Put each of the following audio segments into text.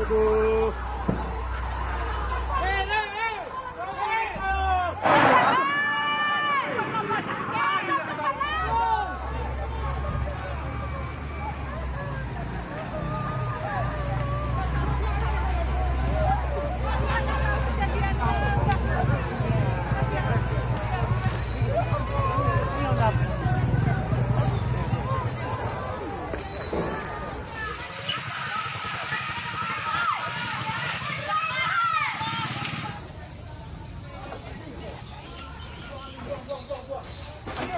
go.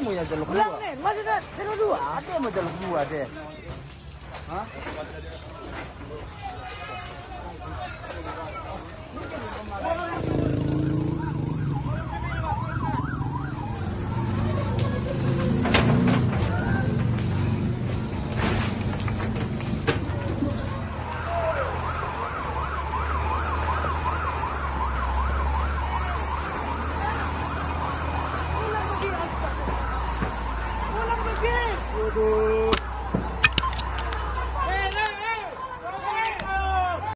Mo ya jalo kuwa. Lang ni, masih dah terus dua. Ada mo jalo kuwa deh. Hah?